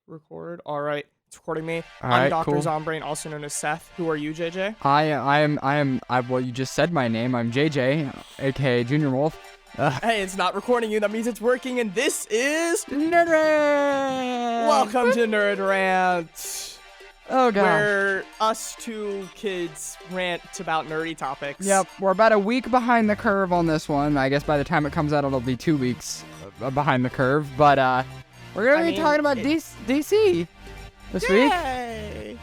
Record. All right. It's recording me. All I'm right, Dr. cool. Zombrain, also known as Seth. Who are you, JJ? Well, you just said my name. I'm JJ, aka Junior Wolf. Hey, it's not recording you. That means it's working, and this is... NerdRant! Welcome to NerdRant. Oh, God. Where us two kids rant about nerdy topics. Yep, we're about a week behind the curve on this one. I guess by the time it comes out, it'll be 2 weeks behind the curve. But we're going to be talking about DC this week. Yay!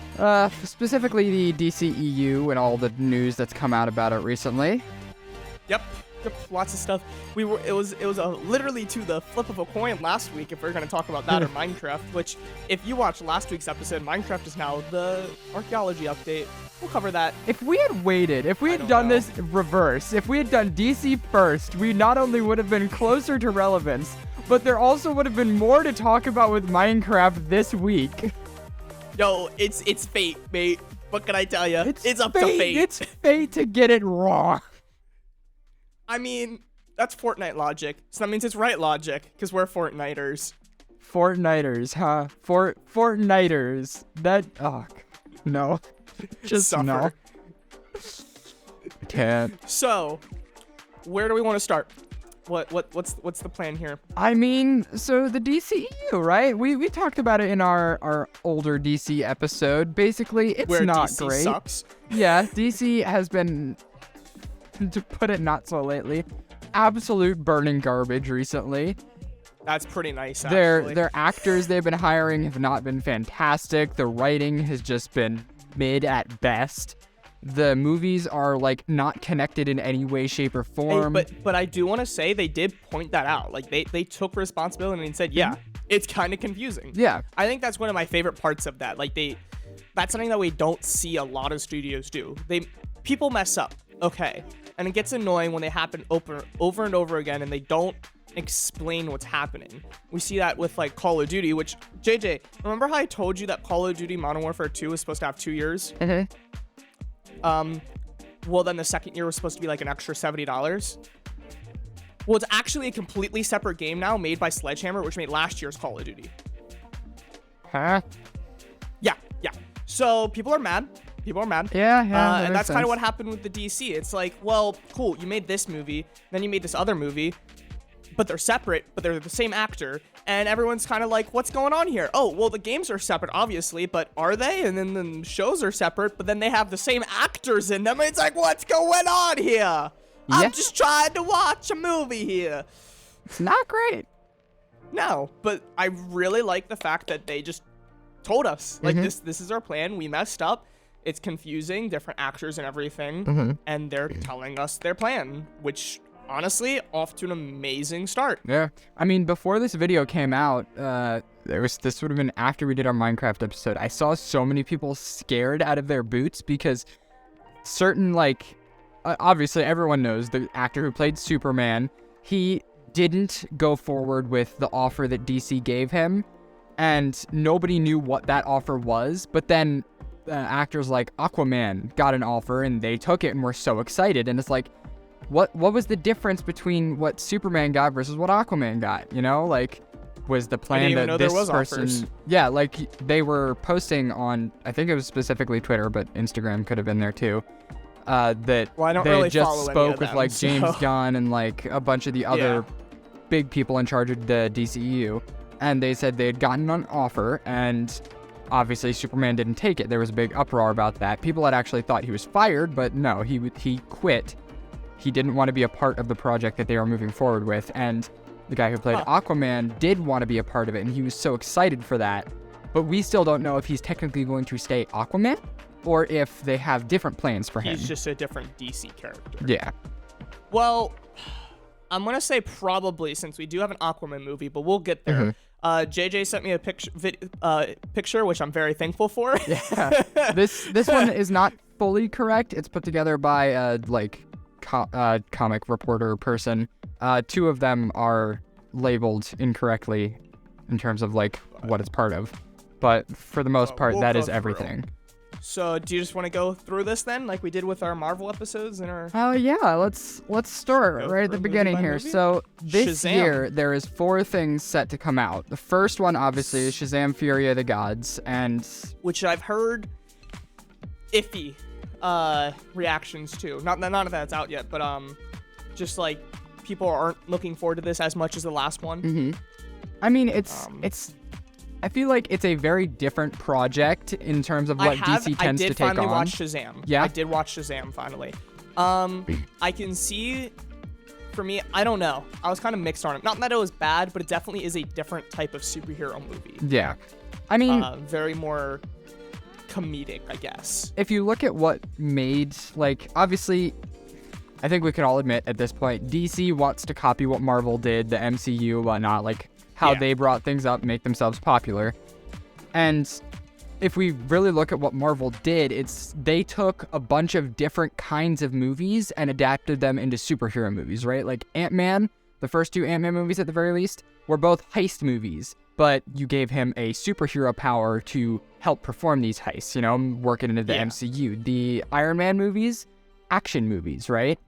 Specifically the DCEU and all the news that's come out about it recently. Yep, lots of stuff. It was literally to the flip of a coin last week if we're going to talk about that or Minecraft, which if you watched last week's episode, Minecraft is now the archaeology update. We'll cover that. If we had waited, if we had done this reverse, if we had done DC first, we not only would have been closer to relevance, but there also would have been more to talk about with Minecraft this week. Yo, it's fate, mate. What can I tell you? It's up to fate. It's fate to get it wrong. I mean, that's Fortnite logic, so that means it's right logic, because we're Fortniters. Fortniters, huh? Fortniters. No. Just Suffer. no. Can't. So, where do we want to start? What's the plan here? I mean, so the DCEU, right? We talked about it in our older DC episode. Basically, it's Where not DC great. Sucks. Yeah, DC has been, to put it not so lightly, absolute burning garbage recently. That's pretty nice, actually. Their actors they've been hiring have not been fantastic. The writing has just been mid at best. The movies are, like, not connected in any way, shape, or form. Hey, but I do want to say they did point that out. Like, they took responsibility and said, yeah, it's kind of confusing. Yeah. I think that's one of my favorite parts of that. Like, that's something that we don't see a lot of studios do. People mess up, okay, and it gets annoying when they happen over and over again, and they don't explain what's happening. We see that with, like, Call of Duty, which, JJ, remember how I told you that Call of Duty Modern Warfare 2 was supposed to have 2 years? Mm-hmm. Well, then the second year was supposed to be like an extra $70. Well, it's actually a completely separate game now made by Sledgehammer, which made last year's Call of Duty. Huh? Yeah. So people are mad. Yeah. And that's kind of what happened with the DC. It's like, well, cool, you made this movie, then you made this other movie, but they're separate, but they're the same actor, and everyone's kind of like, what's going on here? Oh, well, the games are separate, obviously, but are they? And then the shows are separate, but then they have the same actors in them, and it's like, what's going on here? Yeah. I'm just trying to watch a movie here. It's not great. No, but I really like the fact that they just told us, like, this is our plan, we messed up, it's confusing, different actors and everything, and they're telling us their plan, which... honestly, off to an amazing start. Yeah. I mean, before this video came out, this would have been after we did our Minecraft episode. I saw so many people scared out of their boots because certain, like, obviously everyone knows the actor who played Superman, he didn't go forward with the offer that DC gave him, and nobody knew what that offer was, but then actors like Aquaman got an offer, and they took it and were so excited, and it's like, What was the difference between what Superman got versus what Aquaman got? You know, like, was the plan that this person? Offers. Yeah, like they were posting on, I think it was specifically Twitter, but Instagram could have been there too. That they really just spoke with them, like James Gunn and like a bunch of the other big people in charge of the DCEU, and they said they had gotten an offer, and obviously Superman didn't take it. There was a big uproar about that. People had actually thought he was fired, but no, he quit. He didn't want to be a part of the project that they were moving forward with, and the guy who played Aquaman did want to be a part of it, and he was so excited for that. But we still don't know if he's technically going to stay Aquaman, or if they have different plans for him. He's just a different DC character. Yeah. Well, I'm going to say probably, since we do have an Aquaman movie, but we'll get there. JJ sent me a picture, which I'm very thankful for. Yeah. This one is not fully correct. It's put together by, comic reporter person. 2 of them are labeled incorrectly in terms of like what it's part of, but for the most part that is everything. So do you just want to go through this then, like we did with our Marvel episodes and our? Oh yeah, let's start right at the beginning here. movie? So this Shazam. year there is 4 things set to come out. The first one obviously is Shazam: Fury of the Gods, and Which I've heard iffy reactions to. Not that it's out yet, but just like people aren't looking forward to this as much as the last one. I mean it's I feel like it's a very different project in terms of what DC tends to take on. I did finally watch Shazam. Yeah? I did watch Shazam finally. I can see, for me, I don't know. I was kind of mixed on it. Not that it was bad, but it definitely is a different type of superhero movie. Yeah. I mean, very more comedic, I guess. if you look at what made, like, obviously, I think we can all admit at this point, DC wants to copy what Marvel did, the MCU, whatnot, like how they brought things up, make themselves popular. And if we really look at what Marvel did, they took a bunch of different kinds of movies and adapted them into superhero movies, right? Like Ant-Man, the first 2 Ant-Man movies at the very least, were both heist movies, but you gave him a superhero power to help perform these heists, working into the MCU. The Iron Man movies, action movies, right?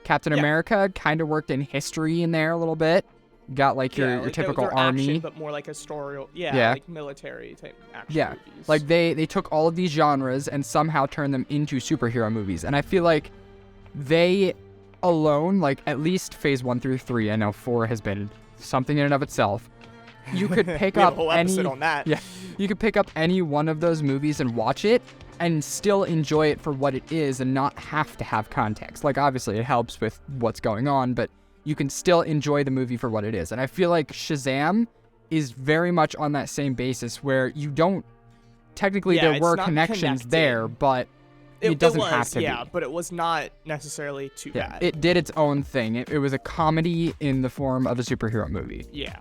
Captain America kind of worked in history in there a little bit. Got like your typical they're army, action, but more like historical, like military type action movies. Like they took all of these genres and somehow turned them into superhero movies. And I feel like they alone, like at least phase 1 through 3, I know 4 has been something in and of itself. You could pick up a whole episode on that. Yeah, you could pick up any one of those movies and watch it and still enjoy it for what it is and not have to have context. Like obviously it helps with what's going on, but you can still enjoy the movie for what it is. And I feel like Shazam is very much on that same basis where you don't, technically there were connections there, but it doesn't have to be. Yeah, but it was not necessarily too bad. It did its own thing. It was a comedy in the form of a superhero movie. Yeah.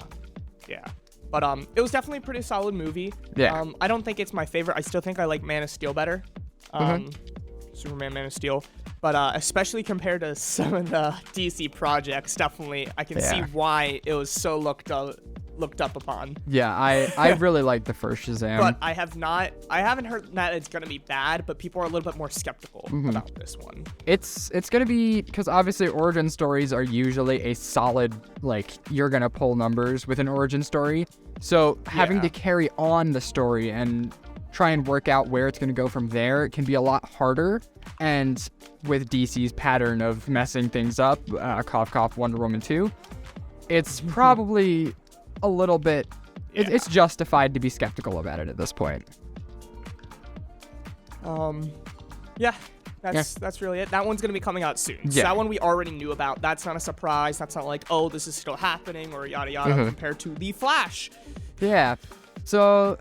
But it was definitely a pretty solid movie. Yeah. I don't think it's my favorite. I still think I like Man of Steel better. Superman, Man of Steel. But especially compared to some of the DC projects, definitely I can see why it was so looked up upon. Yeah, I really like the first Shazam. But I haven't heard that it's gonna be bad, but people are a little bit more skeptical about this one. It's gonna be, because obviously origin stories are usually a solid, like, you're gonna pull numbers with an origin story. So having to carry on the story and try and work out where it's going to go from there, it can be a lot harder. And with DC's pattern of messing things up, cough cough, Wonder Woman 2, it's probably a little bit, it's justified to be skeptical about it at this point. That's really it. That one's going to be coming out soon. So Yeah. that one we already knew about. That's not a surprise. That's not like, oh, this is still happening or yada yada compared to The Flash. Yeah. So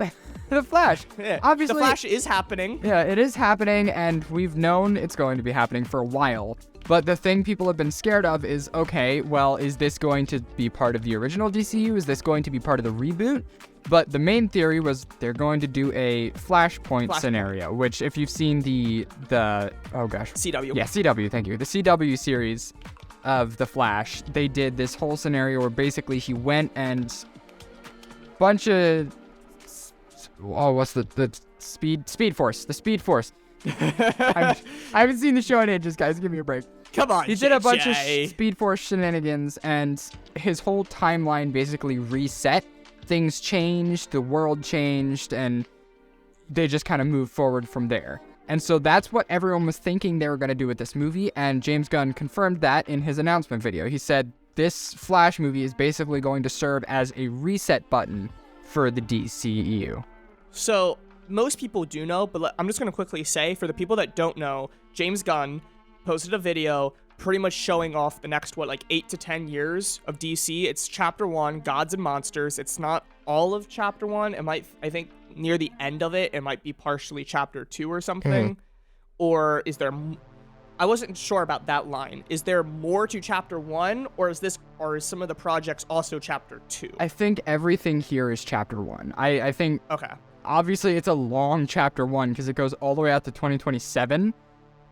The Flash. Yeah. Obviously, The Flash is happening. Yeah, it is happening, and we've known it's going to be happening for a while. But the thing people have been scared of is, okay, well, is this going to be part of the original DCU? Is this going to be part of the reboot? But the main theory was they're going to do a flashpoint scenario, which if you've seen the oh gosh. CW. Yeah, CW, thank you. The CW series of The Flash, they did this whole scenario where basically he went and bunch of what's the Speed Force. The Speed Force. I haven't seen the show in ages, guys. Give me a break. Come on, He did a bunch of Speed Force shenanigans, and his whole timeline basically reset. Things changed, the world changed, and they just kind of moved forward from there. And so that's what everyone was thinking they were going to do with this movie, and James Gunn confirmed that in his announcement video. He said this Flash movie is basically going to serve as a reset button for the DCEU. So most people do know, but I'm just going to quickly say, for the people that don't know, James Gunn posted a video pretty much showing off the next, 8 to 10 years of DC. It's Chapter 1, Gods and Monsters. It's not all of Chapter 1. It might, I think, near the end of it, it might be partially Chapter 2 or something. Or is there... I wasn't sure about that line. Is there more to Chapter 1, or is some of the projects also Chapter 2? I think everything here is Chapter 1. I think... Okay. Obviously, it's a long Chapter 1 because it goes all the way out to 2027.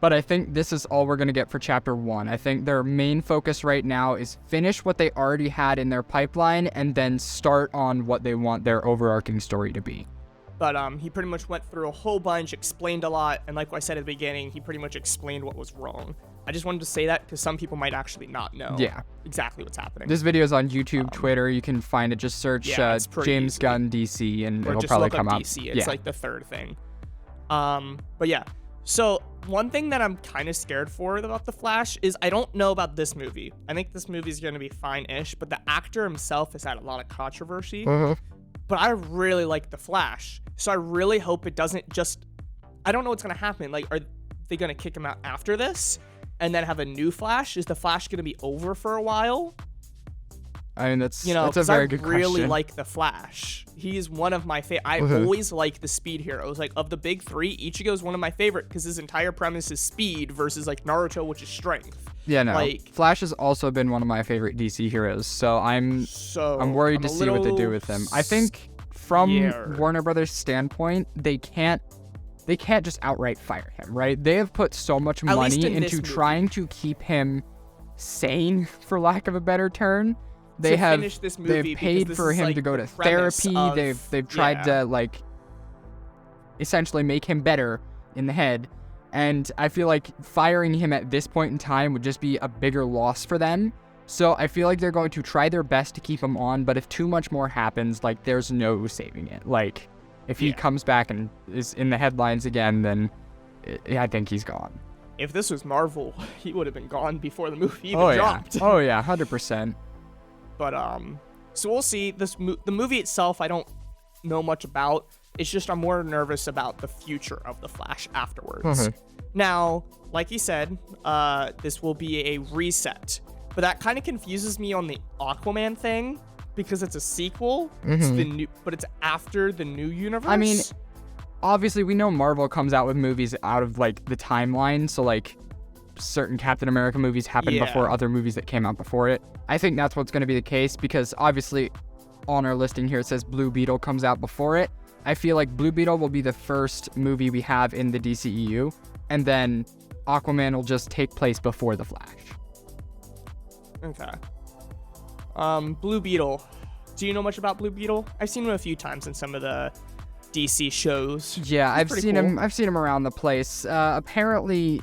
But I think this is all we're going to get for Chapter 1. I think their main focus right now is finish what they already had in their pipeline and then start on what they want their overarching story to be. But he pretty much went through a whole bunch, explained a lot, and like I said at the beginning, he pretty much explained what was wrong. I just wanted to say that because some people might actually not know exactly what's happening. This video is on YouTube, Twitter. You can find it. Just search James Gunn DC, and it'll probably come up. DC. It's like the third thing. But yeah. So one thing that I'm kind of scared for about The Flash is I don't know about this movie. I think this movie is going to be fine-ish, but the actor himself has had a lot of controversy. But I really like The Flash. So I really hope it doesn't just... I don't know what's going to happen. Like, are they going to kick him out after this and then have a new Flash? Is The Flash going to be over for a while? I mean, that's a very good question. I really like The Flash. He's one of my favorite. I always like the speed heroes. Like, of the big three, Ichigo is one of my favorite because his entire premise is speed versus, like, Naruto, which is strength. Yeah, no. Like, Flash has also been one of my favorite DC heroes, so I'm worried to see what they do with him. I think from Warner Brothers' standpoint, they can't just outright fire him, right? They have put so much money into trying to keep him sane, for lack of a better term. They've paid for him to go to therapy. They've tried to, like, essentially make him better in the head. And I feel like firing him at this point in time would just be a bigger loss for them. So I feel like they're going to try their best to keep him on, but if too much more happens, like, there's no saving it. Like, if he comes back and is in the headlines again, then I think he's gone. If this was Marvel, he would have been gone before the movie even dropped. Oh yeah, 100%. But so we'll see. The movie itself, I don't know much about. It's just I'm more nervous about the future of the Flash afterwards. Now, like he said, this will be a reset, but that kind of confuses me on the Aquaman thing because it's a sequel. But it's after the new universe. I mean, obviously we know Marvel comes out with movies out of, like, the timeline, so, like, certain Captain America movies happened before other movies that came out before it. I think that's what's going to be the case because obviously on our listing here it says Blue Beetle comes out before it. I feel like Blue Beetle will be the first movie we have in the DCEU, and then Aquaman will just take place before The Flash. Okay. Blue Beetle. Do you know much about Blue Beetle? I've seen him a few times in some of the DC shows. Yeah, I've seen him around the place. Apparently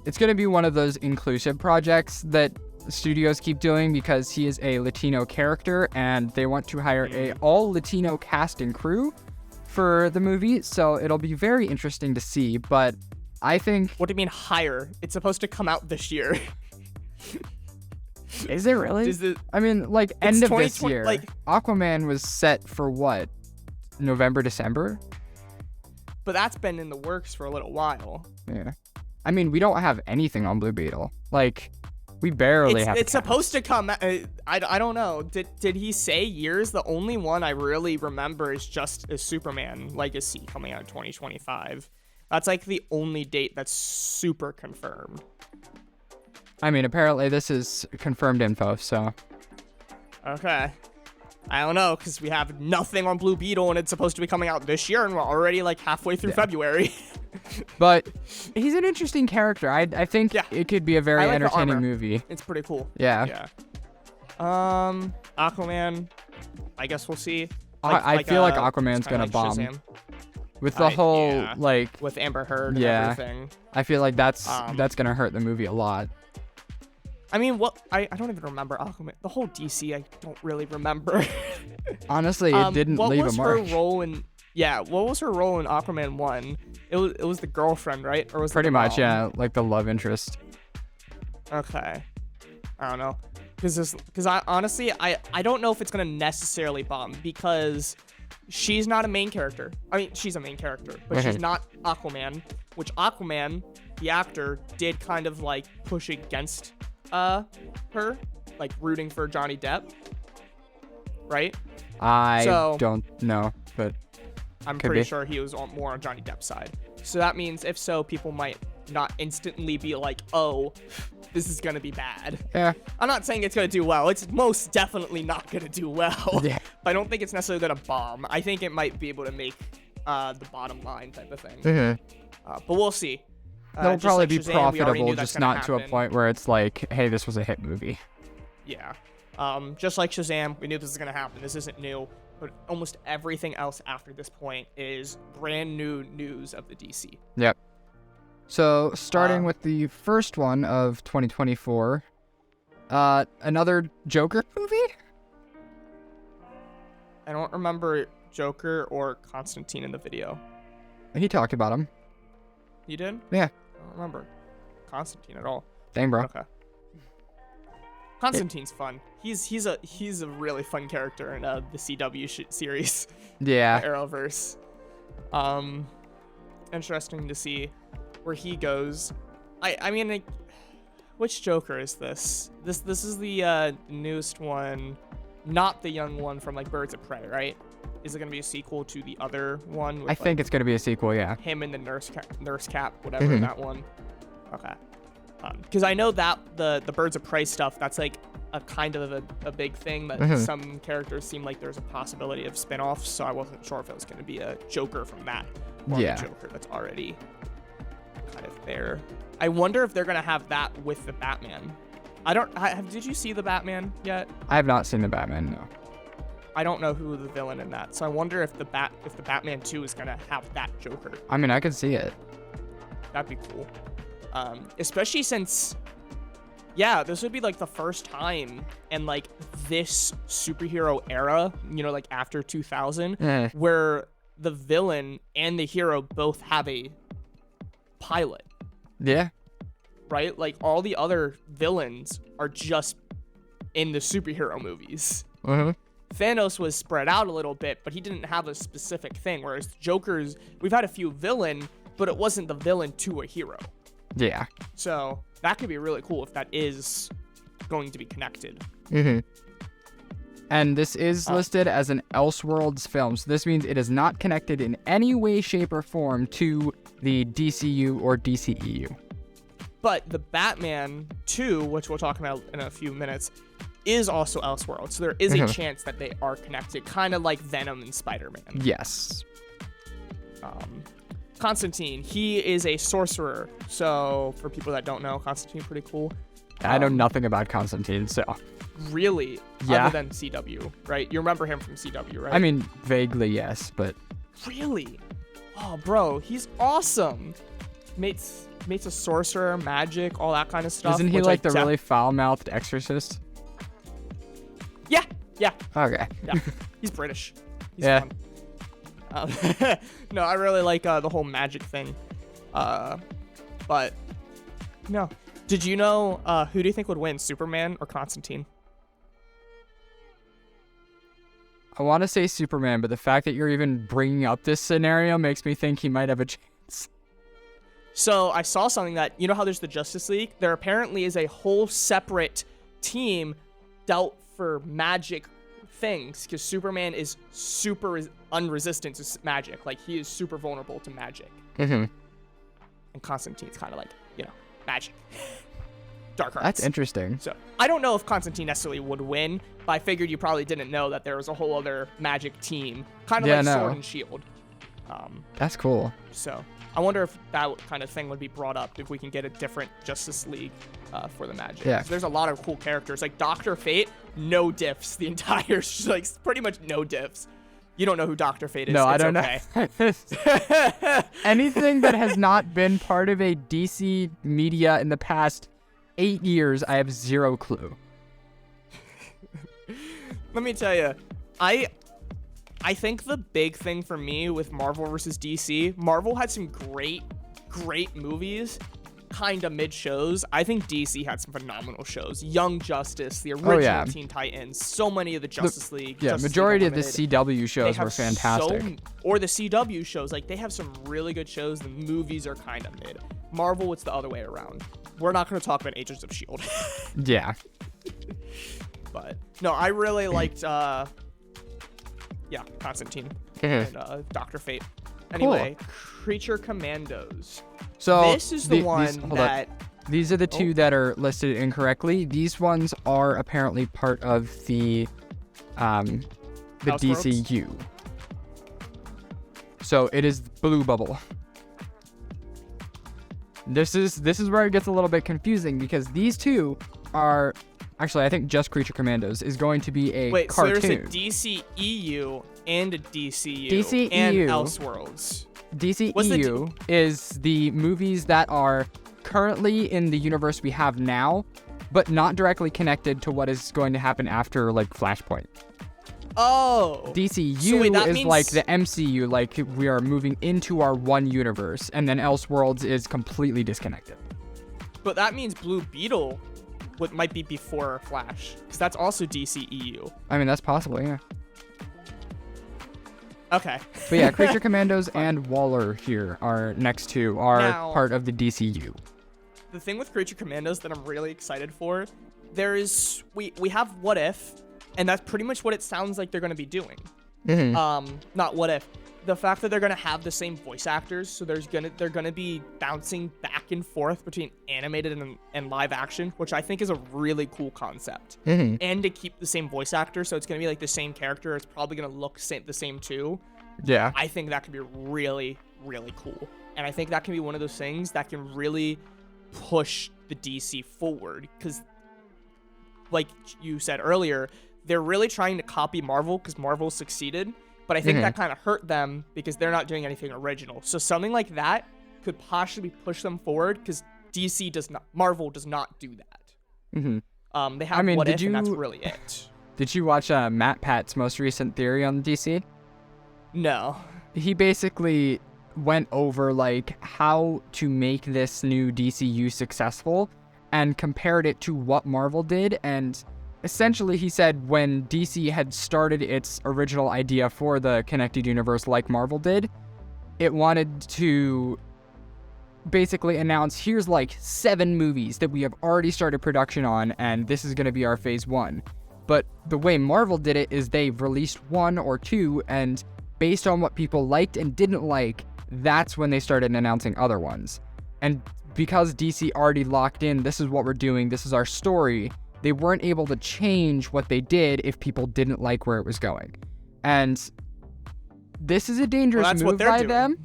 it's going to be one of those inclusive projects that studios keep doing because he is a Latino character and they want to hire a all Latino cast and crew for the movie, so it'll be very interesting to see. But I think... What do you mean hire? It's supposed to come out this year. Is it really? I mean, like, end of this year. Like, Aquaman was set for what? November, December? But that's been in the works for a little while. Yeah. I mean, we don't have anything on Blue Beetle. Like, we barely have. It's supposed to come. I don't know. Did he say years? The only one I really remember is Superman Legacy coming out in 2025. That's like the only date that's super confirmed. I mean, apparently this is confirmed info, so. Okay. I don't know, because we have nothing on Blue Beetle, and it's supposed to be coming out this year, and we're already, like, halfway through February. But he's an interesting character. I think it could be a very entertaining movie. It's pretty cool. Yeah. Aquaman, I guess we'll see. I feel like Aquaman's going to bomb. Shazam. With the whole, like... With Amber Heard and everything. I feel like that's going to hurt the movie a lot. I mean, I don't even remember Aquaman. The whole DC, I don't really remember. Honestly, it didn't leave a mark. What was her role in... Yeah, what was her role in Aquaman 1? It was the girlfriend, right? Or was Pretty much, yeah. Like the love interest. Okay. I don't know. Because I honestly, I don't know if it's going to necessarily bomb because she's not a main character. I mean, she's a main character, but she's not Aquaman, which Aquaman, the actor, did kind of like push against her, like rooting for Johnny Depp, right? I don't know, but I'm pretty sure he was more on Johnny Depp's side. So that means if so, people might not instantly be like, oh, this is gonna be bad. Yeah. I'm not saying it's gonna do well. It's most definitely not gonna do well. Yeah. But I don't think it's necessarily gonna bomb. I think it might be able to make the bottom line type of thing. But we'll see. They'll probably be profitable, just not to a point where it's like, hey, this was a hit movie. Yeah. Just like Shazam, we knew this was gonna happen. This isn't new. but almost everything else after this point is brand new news of the DC. Yep. So starting with the first one of 2024, another Joker movie? I don't remember Joker or Constantine in the video. He talked about him. You did? Yeah. I don't remember Constantine at all. Dang, bro. Okay. Constantine's fun. He's a really fun character in the CW series. Yeah. Arrowverse. Interesting to see where he goes. I mean, like, which Joker is this? This is the newest one, not the young one from like Birds of Prey, right? Is it gonna be a sequel to the other one? With, I think it's gonna be a sequel, yeah. Him and the nurse cap, whatever that one. Okay. Because I know that the Birds of Prey stuff, that's like a kind of a big thing, but some characters seem like there's a possibility of spin-offs, so I wasn't sure if it was going to be a Joker from that, or a Joker that's already kind of there. I wonder if they're going to have that with the Batman. Did you see the Batman yet? I have not seen the Batman, no. I don't know who the villain in that, so I wonder if the Batman 2 is going to have that Joker. I mean, I could see it. That'd be cool. Especially since, yeah, this would be like the first time in like this superhero era, you know, like after 2000, where the villain and the hero both have a pilot. Yeah. Right? Like all the other villains are just in the superhero movies. Thanos was spread out a little bit, but he didn't have a specific thing, whereas Joker's, we've had a few villain, but it wasn't the villain to a hero. Yeah. So that could be really cool if that is going to be connected. And this is listed as an Elseworlds film, so this means it is not connected in any way, shape, or form to the DCU or DCEU. But the Batman 2, which we'll talk about in a few minutes, is also Elseworlds, so there is a chance that they are connected, kind of like Venom and Spider-Man. Yes. Constantine, he is a sorcerer. So for people that don't know, Constantine pretty cool. I know nothing about Constantine, so. Really? Yeah. Other than CW, right? You remember him from CW, right? I mean, vaguely, yes, but. Really? Oh, bro, he's awesome. Mates a sorcerer, magic, all that kind of stuff. Isn't he like the really foul-mouthed exorcist? Yeah. Okay. Yeah. He's British. He's fun. No, I really like the whole magic thing. But no. Did you know who do you think would win, Superman or Constantine? I want to say Superman, but the fact that you're even bringing up this scenario makes me think he might have a chance. So I saw something that, you know how there's the Justice League? There apparently is a whole separate team dealt for magic things, because Superman is super unresistant to magic. Like, he is super vulnerable to magic. And Constantine's kind of like, you know, magic. Dark arts. That's interesting. So I don't know if Constantine necessarily would win, but I figured you probably didn't know that there was a whole other magic team, kind of like Sword and Shield. That's cool. So I wonder if that kind of thing would be brought up, if we can get a different Justice League for the magic. Yeah. There's a lot of cool characters. Like Dr. Fate, no diffs. The entire, like, pretty much no diffs. You don't know who Dr. Fate is. No, it's I don't know. Anything that has not been part of a DC media in the past 8 years, I have zero clue. Let me tell you, I think the big thing for me with Marvel versus DC, Marvel had some great movies, kind of mid shows. I think DC had some phenomenal shows. Young Justice, the original Teen Titans, so many of the Justice League. Yeah, Justice majority League of the CW shows were fantastic. Or the CW shows, like, they have some really good shows. The movies are kind of mid. Marvel, it's the other way around. We're not going to talk about Agents of S.H.I.E.L.D. Yeah. But no, I really liked Constantine and Dr. Fate. Anyway, Creature Commandos. So this is the one that... These are the two that are listed incorrectly. These ones are apparently part of the DCU. So it is Blue Bubble. This is where it gets a little bit confusing, because these two are actually, I think just Creature Commandos is going to be a Wait, cartoon. so there's a DCEU and a DCU DCEU. and Elseworlds. DCEU is the movies that are currently in the universe we have now, but not directly connected to what is going to happen after, like, Flashpoint. Oh. DCU So wait, that is means... like the MCU, like we are moving into our one universe, and then Elseworlds is completely disconnected. But that means Blue Beetle might be before Flash, because that's also DCEU. I mean, that's possible, yeah. Okay. But yeah, Creature Commandos and Waller here are next to are part of the DCU. The thing with Creature Commandos that I'm really excited for, we have What If, and that's pretty much what it sounds like they're going to be doing. Not What If. The fact that they're going to have the same voice actors, so they're going to be bouncing back and forth between animated and live action, which I think is a really cool concept. And to keep the same voice actor, so it's going to be like the same character. It's probably going to look the same too. Yeah. I think that could be really, really cool. And I think that can be one of those things that can really push the DC forward, because like you said earlier, they're really trying to copy Marvel because Marvel succeeded, but I think that kind of hurt them because they're not doing anything original. So something like that could possibly push them forward, because Marvel does not do that. They have What If, and that's really it. Did you watch Matt Pat's most recent theory on DC? No. He basically went over like how to make this new DCU successful and compared it to what Marvel did, and essentially he said when DC had started its original idea for the connected universe like Marvel did, it wanted to basically announce, here's like 7 movies that we have already started production on, and this is going to be our phase 1. But the way Marvel did it is they released 1 or 2, and based on what people liked and didn't like, that's when they started announcing other ones. And because DC already locked in, this is what we're doing, this is our story, they weren't able to change what they did if people didn't like where it was going. And this is a dangerous move by them.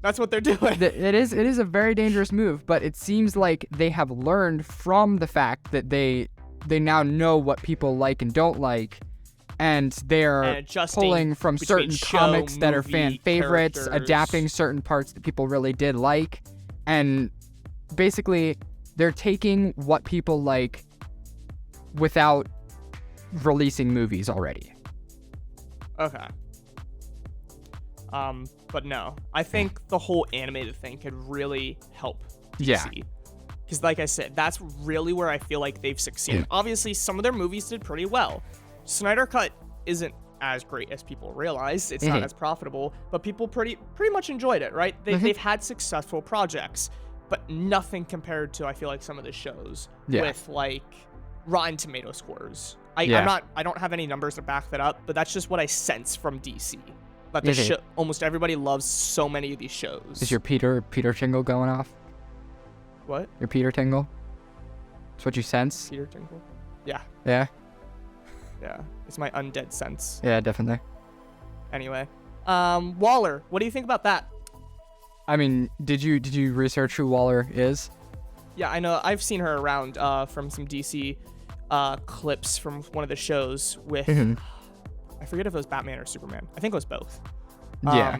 That's what they're doing. It is a very dangerous move, but it seems like they have learned from the fact that they now know what people like and don't like, and they're pulling from certain comics that are fan favorites, adapting certain parts that people really did like, and basically they're taking what people like without releasing movies already. Okay. But no, I think the whole animated thing could really help DC. Yeah. Because like I said, that's really where I feel like they've succeeded. Obviously, some of their movies did pretty well. Snyder Cut isn't as great as people realize. It's not as profitable, but people pretty much enjoyed it, right? They've had successful projects, but nothing compared to, I feel like, some of the shows with like Rotten Tomato scores. I don't have any numbers to back that up, but that's just what I sense from DC. That the almost everybody loves so many of these shows. Is your Peter tingle going off? What? Your Peter tingle? That's what you sense? Peter tingle? Yeah. Yeah? Yeah. It's my undead sense. Yeah, definitely. Anyway. Waller, what do you think about that? I mean, did you research who Waller is? Yeah, I know. I've seen her around from some DC clips from one of the shows with... I forget if it was Batman or Superman. I think it was both. Yeah.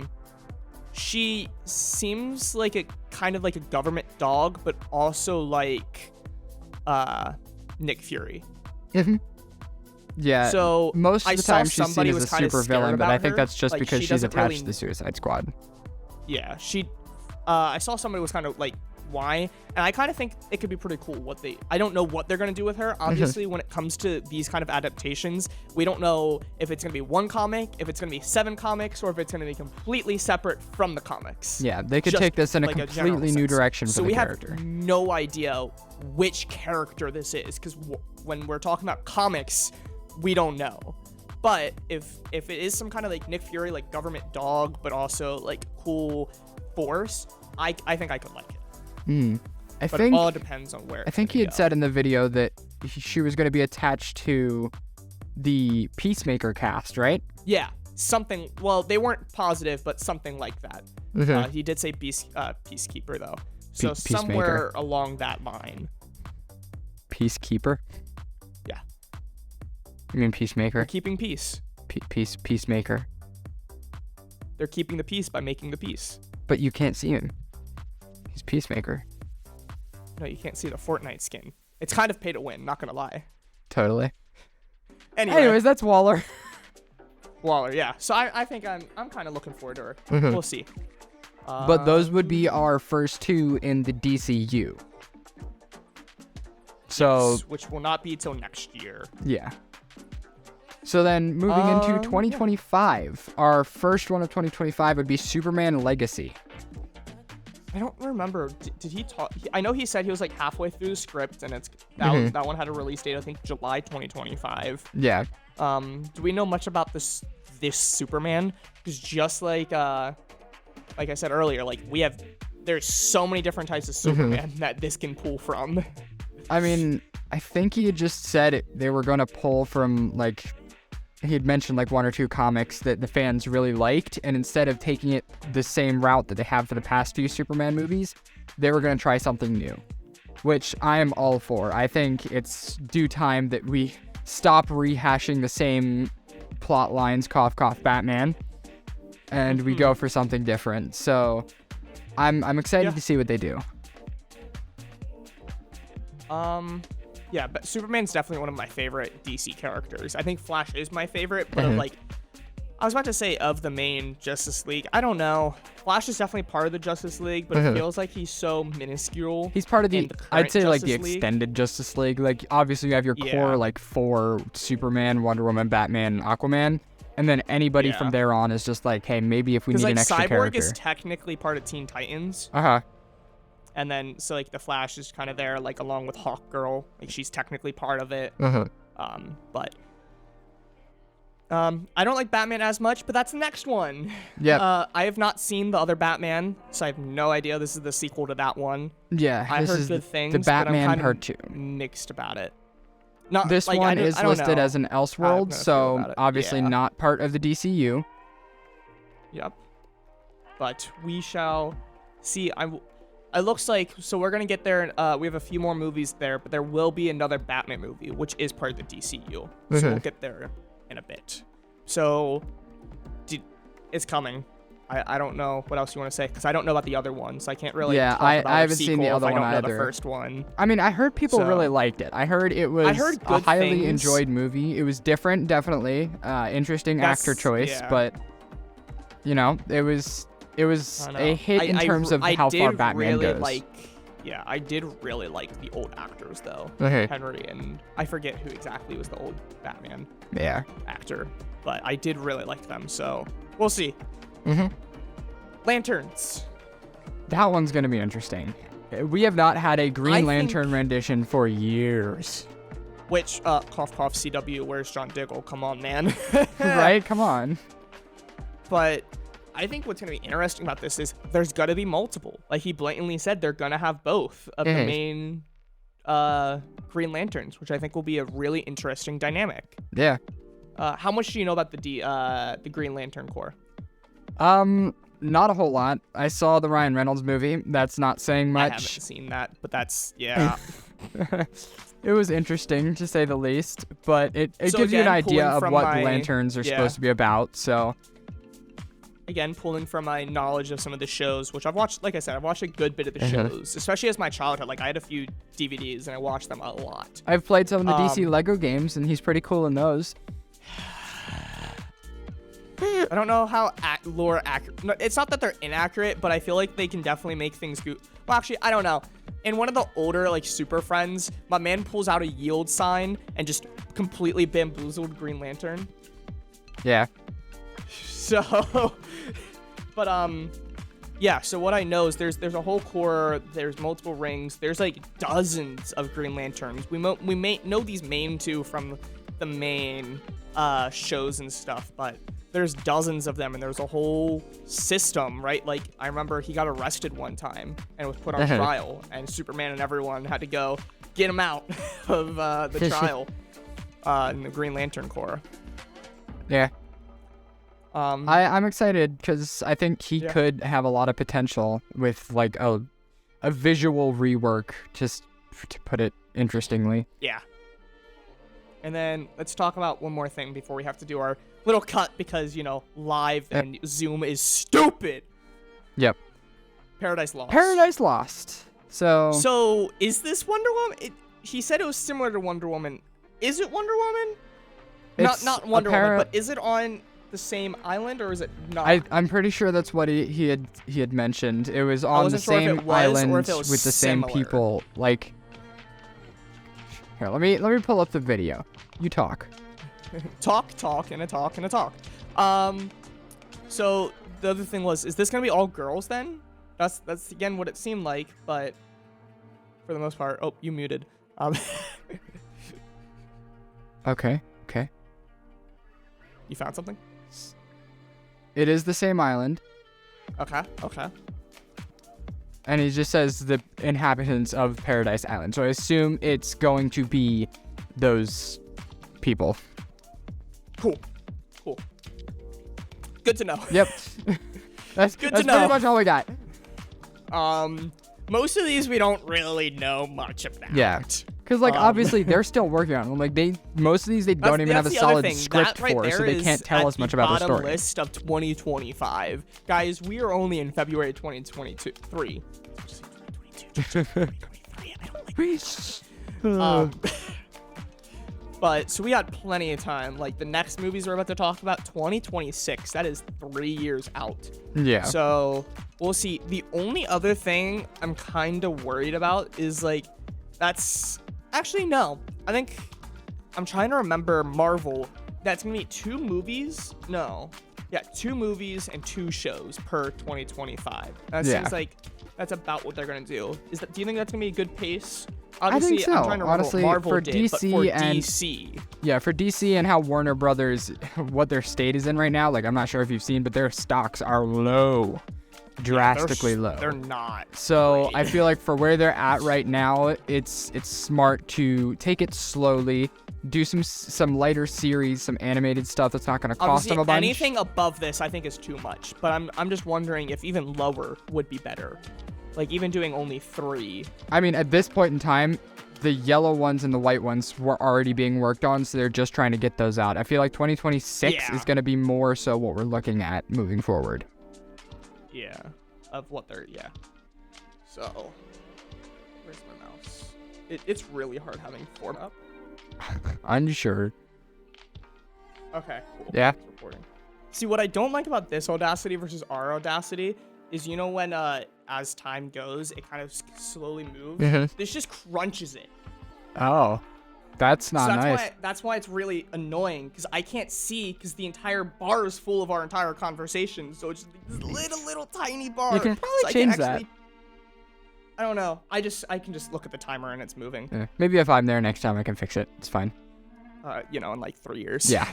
She seems like a kind of like a government dog, but also like Nick Fury. Yeah. So most of the time she's seen as a super villain, but I think that's just because she's attached to the Suicide Squad. Yeah. I saw somebody was kind of like, why? And I kind of think it could be pretty cool I don't know what they're going to do with her. Obviously, when it comes to these kind of adaptations, we don't know if it's going to be one comic, if it's going to be 7 comics, or if it's going to be completely separate from the comics. Yeah, they could take this in a completely new direction for the character. So we have no idea which character this is, because when we're talking about comics, we don't know. But if it is some kind of like Nick Fury, like government dog, but also like cool force, I think I could like it. But it all depends on where. I think he had said in the video that she was going to be attached to the Peacemaker cast, right? Yeah, something. Well, they weren't positive, but something like that. He did say Peacekeeper though, so somewhere along that line. Peacekeeper. You mean They're Peacemaker? keeping peace. Peacemaker. They're keeping the peace by making the peace. But you can't see him. He's Peacemaker. No, you can't see the Fortnite skin. It's kind of pay to win, not gonna lie. Totally. Anyways, that's Waller. Waller, yeah. So I think I'm kind of looking forward to her. Mhm. We'll see. But those would be our first two in the DCU. So, which will not be till next year. yeah. So then moving into 2025, our first one of 2025 would be Superman Legacy. I don't remember. Did he talk? I know he said he was like halfway through the script, and that one had a release date. I think July 2025. Yeah. Do we know much about this Superman? Because just like I said earlier, like there's so many different types of Superman that this can pull from. I mean, I think he had just said they were going to pull from, like, he had mentioned, like, one or two comics that the fans really liked, and instead of taking it the same route that they have for the past few Superman movies, they were going to try something new, which I am all for. I think it's due time that we stop rehashing the same plot lines, cough, cough, Batman, and we go for something different. So I'm excited to see what they do. Yeah, but Superman's definitely one of my favorite DC characters. I think Flash is my favorite, but I was about to say of the main Justice League, I don't know. Flash is definitely part of the Justice League, but it feels like he's so minuscule. He's part of the I'd say like the Justice League. extended Justice League. Like obviously you have your core like 4 Superman, Wonder Woman, Batman, Aquaman, and then anybody from there on is just like, hey, maybe if we need an extra Cyborg character. is technically part of Teen Titans. And then, so, like, the Flash is kind of there, like, along with Hawkgirl. Like, she's technically part of it. But I don't like Batman as much, but that's the next one. Yeah. I have not seen the other Batman, so I have no idea. This is the sequel to that one. Yeah. I heard good things, the Batman but I'm Part kind 2. of mixed about it. This like, one is listed as an Elseworld, Elseworld, so obviously not part of the DCU. Yep. But we shall see. It looks like, so we're going to get there. We have a few more movies there, but there will be another Batman movie, which is part of the DCU. So we'll get there in a bit. So it's coming. I don't know what else you want to say, because I don't know about the other one, so I can't really talk about I haven't seen the other one either. The first one. I mean, I heard people really liked it. I heard it was a highly enjoyed movie. It was different, definitely. Interesting actor choice, but, you know, it was a hit in terms of how far Batman goes. I did really like the old actors, though. Henry and I forget who exactly was the old Batman actor, but I did really like them, so we'll see. Lanterns. That one's going to be interesting. We have not had a Green Lantern rendition for years. Which, cough, cough, CW, where's John Diggle? Come on, man. Right? Come on. But I think what's going to be interesting about this is there's going to be multiple. Like, he blatantly said they're going to have both of the main Green Lanterns, which I think will be a really interesting dynamic. Yeah. How much do you know about the Green Lantern Corps? Not a whole lot. I saw the Ryan Reynolds movie. That's not saying much. I haven't seen that, but that's, yeah. It was interesting, to say the least, but it gives you an idea of what the Lanterns are supposed to be about, so... Again, pulling from my knowledge of some of the shows, which I've watched, like I said, I've watched a good bit of the shows, especially as my childhood. Like, I had a few DVDs, and I watched them a lot. I've played some of the DC Lego games, and he's pretty cool in those. I don't know how lore accurate. No, it's not that they're inaccurate, but I feel like they can definitely make things go. Well, actually, I don't know. In one of the older, like, Super Friends, my man pulls out a yield sign and just completely bamboozled Green Lantern. Yeah. So, but, yeah, so what I know is there's a whole core, there's multiple rings, there's, like, dozens of Green Lanterns. We may know these main two from the main, shows and stuff, but there's dozens of them, and there's a whole system, right? Like, I remember he got arrested one time and was put on trial, and Superman and everyone had to go get him out of the trial in the Green Lantern Corps. Yeah. I'm excited because I think he could have a lot of potential with, like, a visual rework, just to put it interestingly. Yeah. And then let's talk about one more thing before we have to do our little cut because, live and Zoom is stupid. Yep. Paradise Lost. Paradise Lost. So is this Wonder Woman? He said it was similar to Wonder Woman. Is it Wonder Woman? Not Wonder Woman, but is it on the same island or is it not? I'm pretty sure that's what he had mentioned. It was on the same island with the same people. Like, here, let me pull up the video. You talk. talk, and a talk, and a talk. So the other thing was, is this gonna be all girls then? That's again what it seemed like, but for the most part, oh, you muted. Okay. You found something? It is the same island. Okay. And he just says the inhabitants of Paradise Island. So I assume it's going to be those people. Cool. Good to know. Yep. That's pretty much all we got. Most of these we don't really know much about. Yeah. Because, obviously, they're still working on them. Like, most of these, they don't even have a solid script for, so they can't tell us much about the story. List of 2025. Guys, we are only in February 2023. But, so we got plenty of time. Like, the next movies we're about to talk about, 2026. That is 3 years out. Yeah. So, we'll see. The only other thing I'm kind of worried about is, that's... Actually, no. I think I'm trying to remember Marvel. That's going to be 2 movies. No. Yeah, 2 movies and 2 shows per 2025. That seems like that's about what they're going to do. Do you think that's going to be a good pace? Obviously, I think so. I'm trying to remember what Marvel for did, DC but for DC. Yeah, for DC and how Warner Brothers, what their state is in right now, I'm not sure if you've seen, but their stocks are low. Drastically low. They're not. So great. I feel like for where they're at right now, it's smart to take it slowly, do some lighter series, some animated stuff that's not going to cost them a bunch. Anything above this, I think, is too much. But I'm just wondering if even lower would be better. Like even doing only 3. I mean, at this point in time, the yellow ones and the white ones were already being worked on, so they're just trying to get those out. I feel like 2026 is going to be more so what we're looking at moving forward. Yeah, of what they're, So, where's my mouse? It's really hard having 4 up. Unsure. Okay, cool. Yeah. It's recording. See, what I don't like about this Audacity versus our Audacity is, when as time goes, it kind of slowly moves. Mm-hmm. This just crunches it. Oh. That's not nice. That's why it's really annoying, because I can't see, because the entire bar is full of our entire conversation, so it's just this little tiny bar. You can probably change that. I don't know. I can just look at the timer and it's moving. Yeah. Maybe if I'm there next time, I can fix it. It's fine. In like 3 years. Yeah.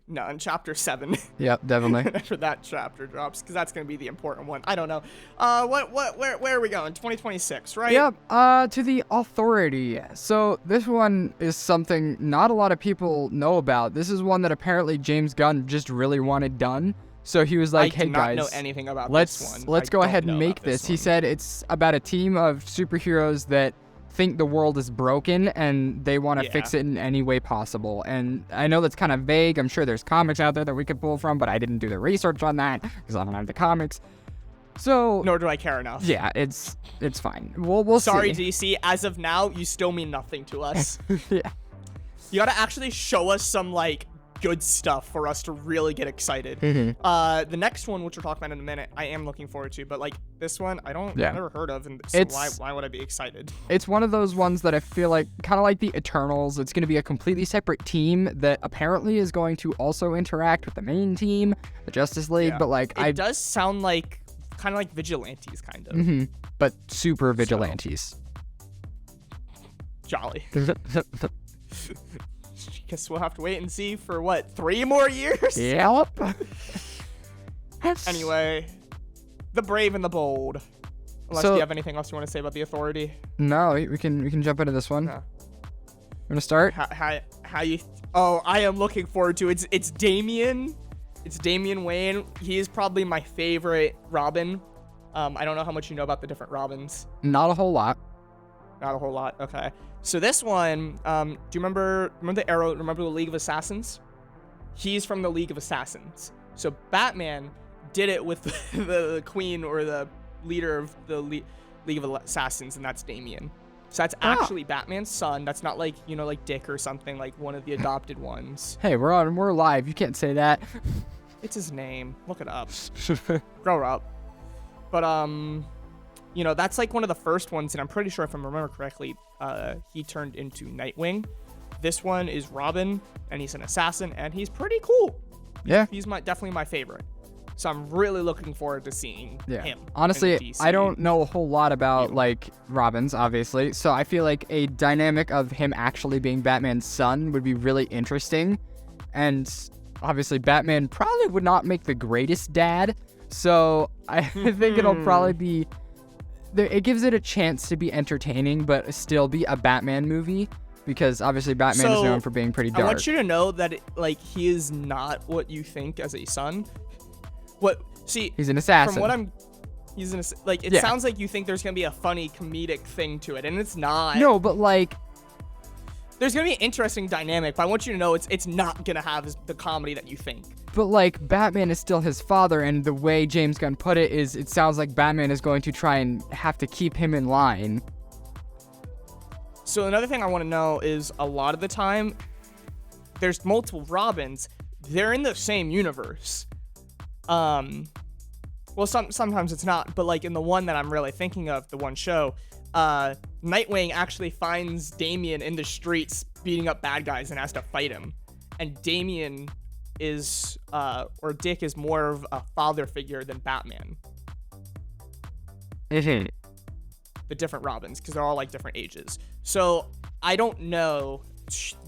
No, in chapter 7. Yep, definitely. After that chapter drops, because that's going to be the important one. I don't know. Where are we going? 2026, right? Yep, to the Authority. So this one is something not a lot of people know about. This is one that apparently James Gunn just really wanted done. So he was like, hey guys, I do not know anything about this one. Let's go ahead and make this. He said it's about a team of superheroes that think the world is broken and they want to fix it in any way possible. And I know that's kind of vague. I'm sure there's comics out there that we could pull from, but I didn't do the research on that because I don't have the comics. So nor do I care enough. Yeah, it's fine. We'll Sorry, see. DC. As of now, you still mean nothing to us. Yeah. You gotta actually show us some good stuff for us to really get excited. Mm-hmm. The next one, which we're talking about in a minute, I am looking forward to, but this one I've never heard of, and so why would I be excited? It's one of those ones that I feel like kind of like the Eternals. It's going to be a completely separate team that apparently is going to also interact with the main team, the Justice League. But it does sound like kind of like vigilantes, kind of. Mm-hmm. But super vigilantes. Jolly. Guess we'll have to wait and see for 3 more years? Yep. Anyway, the brave and the bold. Unless you have anything else you want to say about the Authority? No, we can jump into this one. No. You want to start? How you? Oh, I am looking forward to it. It's Damian. It's Damian Wayne. He is probably my favorite Robin. I don't know how much you know about the different Robins. Not a whole lot. Not a whole lot. Okay. So this one, do you remember the Arrow? Remember the League of Assassins? He's from the League of Assassins. So Batman did it with the queen or the leader of the League of Assassins, and that's Damian. So that's actually Batman's son. That's not like, like Dick or something, like one of the adopted ones. Hey, we're live. You can't say that. It's his name. Look it up. Grow up. But that's like one of the first ones, and I'm pretty sure if I remember correctly, he turned into Nightwing. This one is Robin, and he's an assassin, and he's pretty cool. Yeah. He's definitely my favorite. So I'm really looking forward to seeing him. Honestly, I don't know a whole lot about like Robins, obviously. So I feel like a dynamic of him actually being Batman's son would be really interesting. And obviously Batman probably would not make the greatest dad. So I think it'll probably be, it gives it a chance to be entertaining, but still be a Batman movie. Because obviously Batman is known for being pretty dark. I want you to know that he is not what you think as a son. He's an assassin. From what it sounds like you think there's gonna be a funny comedic thing to it, and it's not. No, but there's gonna be an interesting dynamic, but I want you to know it's not gonna have the comedy that you think. But Batman is still his father, and the way James Gunn put it is, it sounds like Batman is going to try and have to keep him in line. So another thing I want to know is, a lot of the time, there's multiple Robins. They're in the same universe. Sometimes it's not, but in the one that I'm really thinking of, the one show, Nightwing actually finds Damian in the streets beating up bad guys and has to fight him. And Damian is, or Dick is more of a father figure than Batman. Mm-hmm. The different Robins, because they're all different ages. So I don't know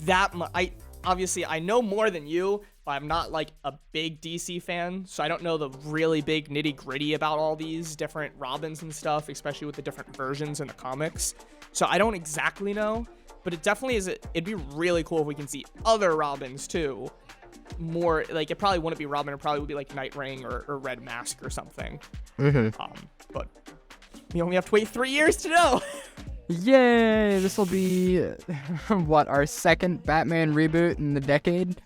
that much. Obviously I know more than you, but I'm not a big DC fan, so I don't know the really big nitty gritty about all these different Robins and stuff, especially with the different versions in the comics. So I don't exactly know, but it definitely is. It'd be really cool if we can see other Robins too. More it probably wouldn't be Robin. It probably would be Nightwing or Red Mask or something. Mm-hmm. But we only have to wait 3 years to know. Yay! This will be our second Batman reboot in the decade.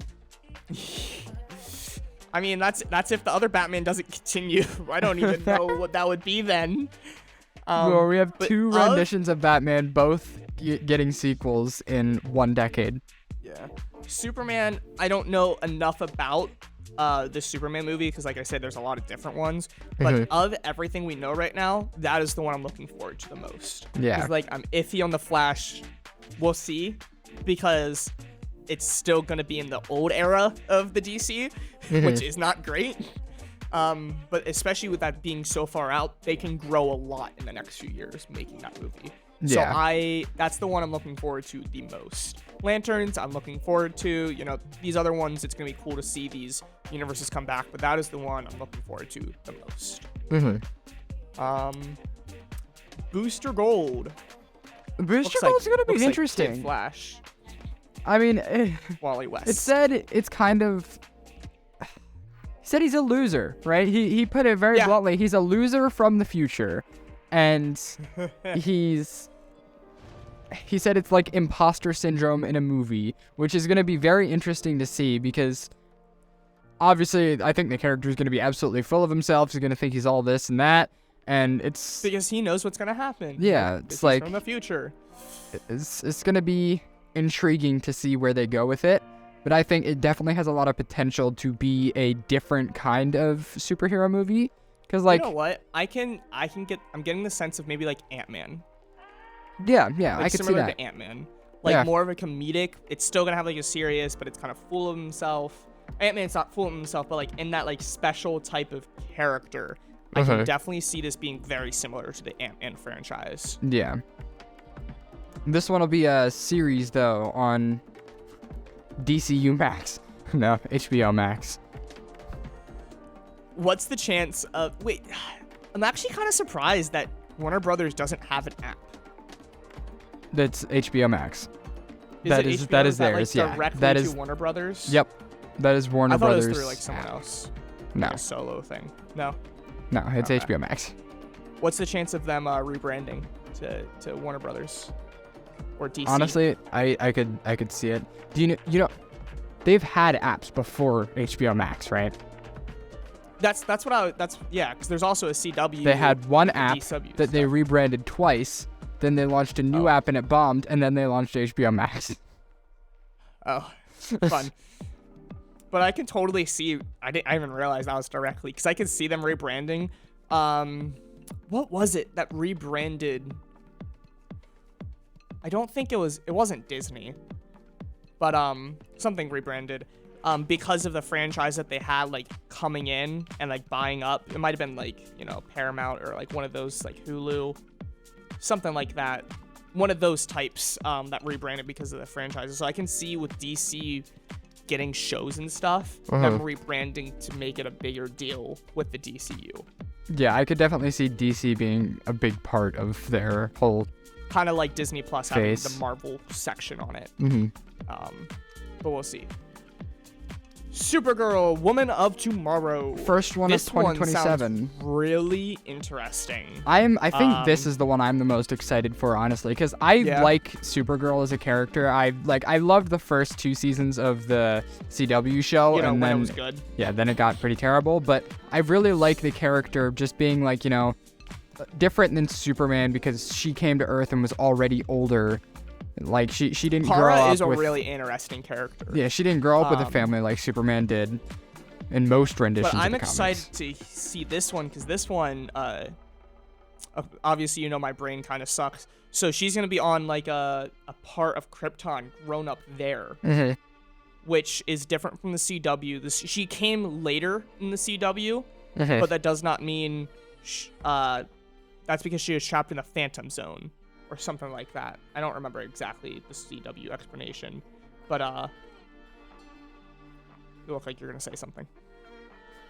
I mean, that's if the other Batman doesn't continue. I don't even know what that would be then. Well, we have two renditions of Batman, both getting sequels in 1 decade. Yeah. Superman, I don't know enough about the Superman movie, because like I said, there's a lot of different ones, but of everything we know right now, that is the one I'm looking forward to the most. Yeah. I'm iffy on the Flash. We'll see, because it's still going to be in the old era of the DC, which is not great. But especially with that being so far out, they can grow a lot in the next few years making that movie. Yeah. So that's the one I'm looking forward to the most. Lanterns, I'm looking forward to. These other ones, it's going to be cool to see these universes come back, but that is the one I'm looking forward to the most. Booster Gold. Booster Gold's going to be interesting. Kid Flash. I mean, Wally West. It said it's kind of... He said he's a loser, right? He put it very bluntly. He's a loser from the future. And he said it's like imposter syndrome in a movie, which is going to be very interesting to see, because obviously I think the character is going to be absolutely full of himself. He's going to think he's all this and that, and it's because he knows what's going to happen. Yeah, it's from the future. It's going to be intriguing to see where they go with it, but I think it definitely has a lot of potential to be a different kind of superhero movie. Because you know what? I'm getting the sense of maybe Ant-Man. Yeah, I could see that. Similar to Ant-Man. More of a comedic. It's still gonna have a serious, but it's kind of full of himself. Ant-Man's not full of himself, but in that special type of character. I can definitely see this being very similar to the Ant-Man franchise. Yeah. This one will be a series though on DCU Max. No, HBO Max. What's the chance of... Wait, I'm actually kind of surprised that Warner Brothers doesn't have an app. That's HBO Max. That is theirs, yeah. That is Warner Brothers? Yep. That is Warner Brothers. I thought it was through someone else. No. A solo thing. No? No, it's HBO Max. What's the chance of them rebranding? to Warner Brothers or DC. Honestly, I could see it. Do you know they've had apps before HBO Max, right? That's because there's also a CW. They had one app DCEU that they rebranded twice. Then they launched a new app and it bombed, and then they launched HBO Max. Oh, fun. But I can totally see. I didn't realize that was directly because I can see them rebranding. What was it that rebranded? I don't think it wasn't Disney, but something rebranded. Because of the franchise that they had like coming in and like buying up. It might have been like, Paramount or like one of those like Hulu, something like that. One of those types that rebranded because of the franchises. So I can see with DC getting shows and stuff, them rebranding to make it a bigger deal with the DCU. Yeah, I could definitely see DC being a big part of their whole kind of like Disney Plus having the Marvel section on it. But we'll see. Supergirl, Woman of Tomorrow. First one of 2027. One sounds really interesting. I think this is the one I'm the most excited for, honestly, because I like Supergirl as a character. I loved the first 2 seasons of the CW show, and then it was good. Yeah, then it got pretty terrible. But I really like the character just being like, different than Superman because she came to Earth and was already older. Like she didn't grow up Kara is a really interesting character. Yeah, she didn't grow up with a family like Superman did in most renditions. But I'm of the excited comics. to see this one because this one, obviously my brain kind of sucks. So she's gonna be on like a part of Krypton grown up there, which is different from the CW. She came later in the CW, but that does not mean that's because she was trapped in the Phantom Zone. Or something like that. I don't remember exactly the CW explanation, but you look like you're gonna say something.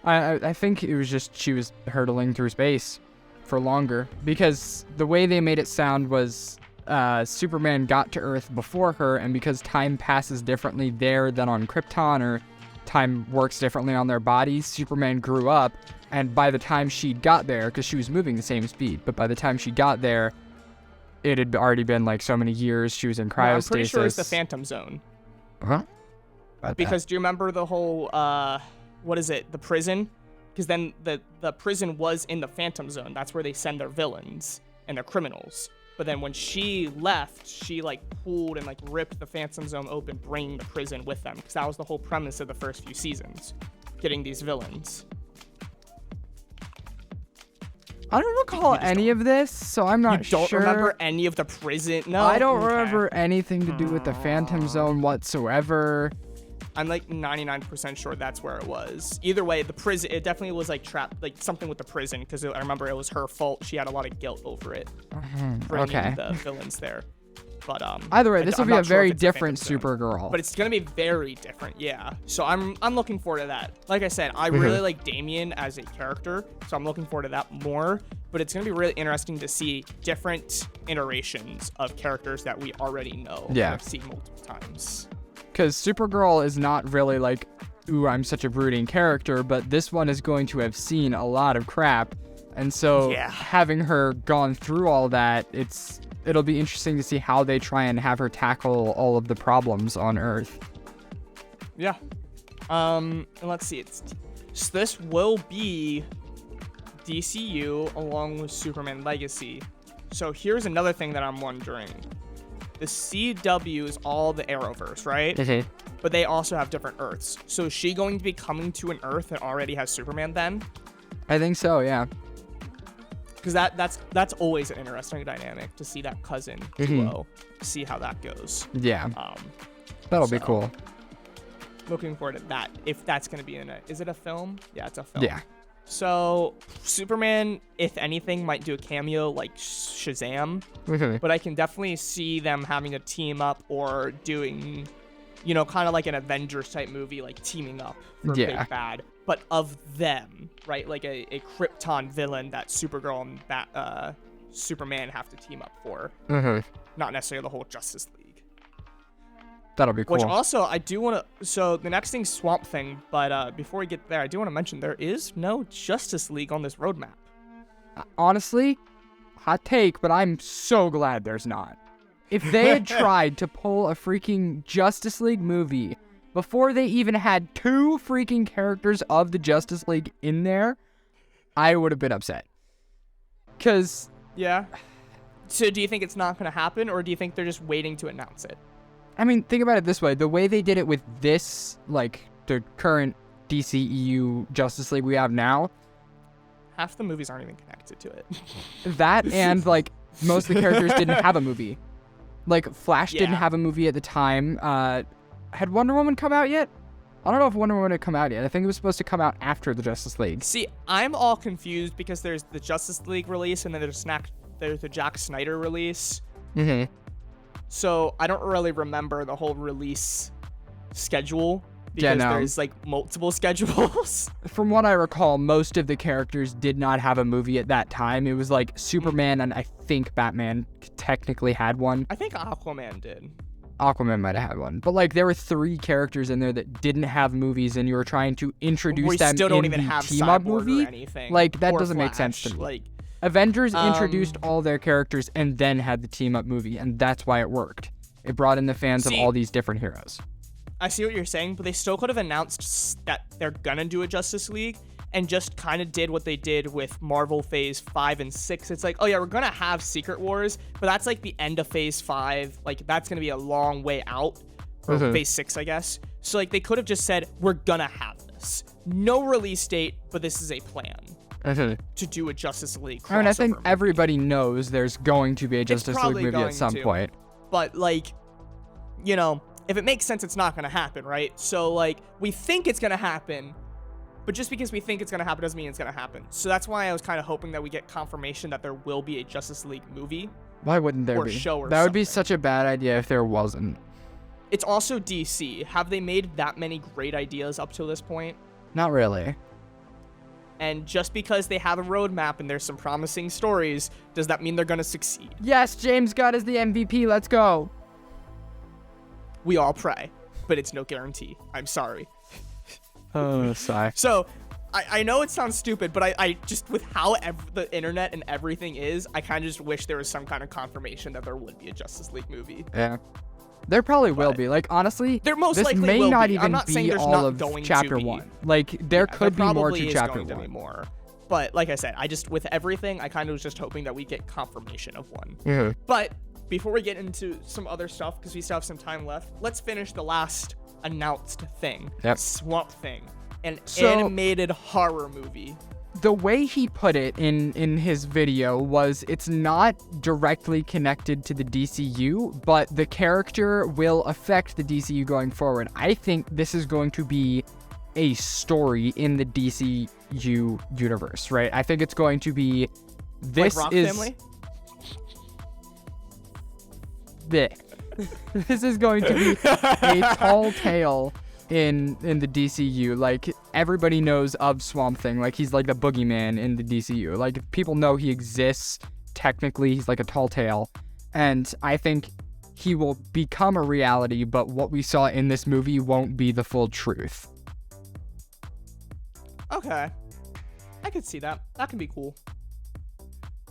I think it was just she was hurtling through space for longer because the way they made it sound was Superman got to Earth before her, and because time passes differently there than on Krypton, or time works differently on their bodies, Superman grew up, and by the time she got there, because she was moving the same speed, but by the time she got there, it had already been like so many years. She was in cryostasis. No, I'm pretty sure it's the Phantom Zone. Because do you remember the whole, what is it, the prison? Because then the prison was in the Phantom Zone. That's where they send their villains and their criminals. But then when she left, she like pulled and like ripped the Phantom Zone open, bringing the prison with them. Because that was the whole premise of the first few seasons, getting these villains. I don't recall any of this, so I'm not sure. You don't remember any of the prison? No. I don't remember anything to do with the Phantom Zone whatsoever. I'm like 99% sure that's where it was. Either way, the prison, it definitely was like trapped, like something with the prison, because I remember it was her fault. She had a lot of guilt over it, bringing the villains there. But either way, this will be a very different Supergirl. But it's gonna be very different, yeah. So I'm looking forward to that. Like I said, I really like Damian as a character, so I'm looking forward to that more. But it's gonna be really interesting to see different iterations of characters that we already know. Yeah. I've seen multiple times. Because Supergirl is not really like, ooh, I'm such a brooding character, but this one is going to have seen a lot of crap, and so having her gone through all that, it'll be interesting to see how they try and have her tackle all of the problems on Earth. Yeah. And let's see. So this will be DCU along with Superman Legacy. So here's another thing that I'm wondering. The CW is all the Arrowverse, right? But they also have different Earths. So is she going to be coming to an Earth that already has Superman then? I think so, yeah. Because that's always an interesting dynamic to see that cousin duo, see how that goes. Yeah. That'll be cool. Looking forward to that. If that's going to be in it. Is it a film? Yeah, it's a film. Yeah. So Superman, if anything, might do a cameo like Shazam. But I can definitely see them having a team up or doing, kind of like an Avengers type movie, like teaming up for Big Bad. But of them, right? Like a Krypton villain that Supergirl and that Superman have to team up for. Not necessarily the whole Justice League. That'll be cool. Which also, I do want to... So, the next thing's Swamp Thing, but before we get there, I do want to mention there is no Justice League on this roadmap. Honestly, hot take, but I'm so glad there's not. If they had tried to pull a freaking Justice League movie before they even had 2 freaking characters of the Justice League in there, I would have been upset. Because... Yeah. So do you think it's not going to happen, or do you think they're just waiting to announce it? I mean, think about it this way. The way they did it with this, like, the current DCEU Justice League we have now... Half the movies aren't even connected to it. That and, like, most of the characters didn't have a movie. Like, Flash didn't have a movie at the time. Had Wonder Woman come out yet? I don't know if Wonder Woman had come out yet. I think it was supposed to come out after the Justice League. See, I'm all confused because there's the Justice League release and then there's the Jack Snyder release. Mm-hmm. So I don't really remember the whole release schedule because there's like multiple schedules. From what I recall, most of the characters did not have a movie at that time. It was like Superman and I think Batman technically had one. I think Aquaman did. Aquaman might have had one. But like there were 3 characters in there that didn't have movies and you were trying to introduce them still don't in even the have team-up Cyborg movie. or anything, like that or doesn't Flash. make sense to me. Like, Avengers introduced all their characters and then had the team-up movie, and that's why it worked. It brought in the fans of all these different heroes. I see what you're saying, but they still could have announced that they're gonna do a Justice League and just kind of did what they did with Marvel Phase 5 and 6. It's like, oh yeah, we're gonna have Secret Wars, but that's like the end of Phase 5. Like that's gonna be a long way out, or Phase 6, I guess. So like they could have just said, we're gonna have this. No release date, but this is a plan to do a Justice League crossover. I mean, I think movie. everybody knows there's going to be a Justice League movie at some point. But like, you know, if it makes sense, it's not going to happen, right? So, like, we think it's going to happen, but just because we think it's going to happen doesn't mean it's going to happen. So that's why I was kind of hoping that we get confirmation that there will be a Justice League movie. Why wouldn't there or be? Show or that would be something. such a bad idea if there wasn't. It's also DC. Have they made that many great ideas up to this point? Not really. And just because they have a roadmap and there's some promising stories, does that mean they're going to succeed? Yes, James Gunn is the MVP. Let's go. We all pray, but it's no guarantee. I'm sorry. Oh, sigh. So, I know it sounds stupid, but I just, with how the internet and everything is, I kind of just wish there was some kind of confirmation that there would be a Justice League movie. Yeah. There probably will be. Like, honestly, there most this likely may will not be. even I'm not saying be there's all not of going Chapter to be. 1. Like, there could be more to Chapter 1. To be more. But, like I said, with everything, I kind of was just hoping that we get confirmation of one. Mm-hmm. But before we get into some other stuff, because we still have some time left, let's finish the last announced thing. Yep. Swamp Thing. An animated horror movie. The way he put it in his video was it's not directly connected to the DCU, but the character will affect the DCU going forward. I think this is going to be a story in the DCU universe, right? I think it's going to be this like Rock is Family? This is going to be a tall tale in the DCU. Like, everybody knows of Swamp Thing. Like, he's like the boogeyman in the DCU. Like, people know he exists. Technically, he's like a tall tale. And I think he will become a reality, but what we saw in this movie won't be the full truth. Okay. I could see that. That can be cool.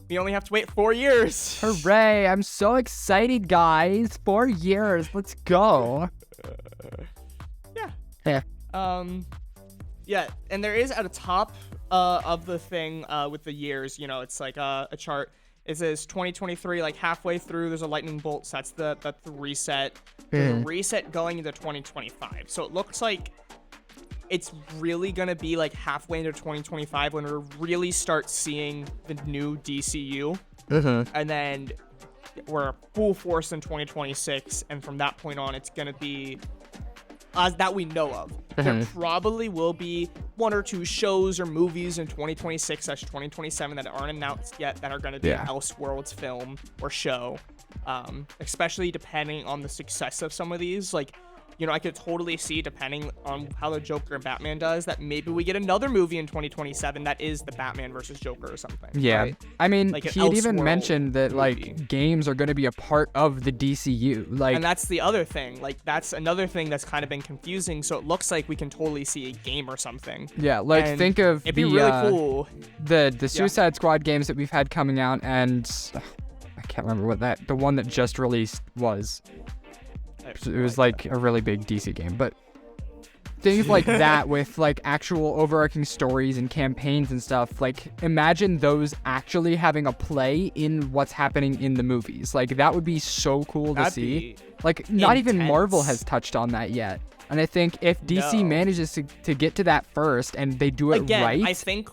We only have to wait 4 years. Hooray! I'm so excited, guys. 4 years. Let's go. Yeah. Yeah. Yeah, and there is at the top of the thing with the years, you know, it's like a chart. It says 2023, like halfway through, there's a lightning bolt. So that's the reset. There's a reset going into 2025. So it looks like it's really going to be like halfway into 2025 when we really start seeing the new DCU. And then we're full force in 2026. And from that point on, it's going to be that we know of. There probably will be 1 or 2 shows or movies in 2026/2027 that aren't announced yet that are going to be an Elseworlds film or show, especially depending on the success of some of these. Like, I could totally see, depending on how the Joker and Batman does, that maybe we get another movie in 2027 that is the Batman versus Joker or something. Yeah. Right? I mean, Like he an had even Elseworld mentioned that, movie. like, games are going to be a part of the DCU. Like, And that's the other thing. Like, that's another thing that's kind of been confusing. So it looks like we can totally see a game or something. yeah, like, And think of it'd be the, really cool. the Suicide Squad games that we've had coming out, and I can't remember what the one that just released was. It was like a really big DC game, but things like that with like actual overarching stories and campaigns and stuff, like imagine those actually having a play in what's happening in the movies. Like that would be so cool to That'd see. be Like not even intense. Marvel has touched on that yet. And I think if DC No. manages to get to that first and they do it Again, right, I think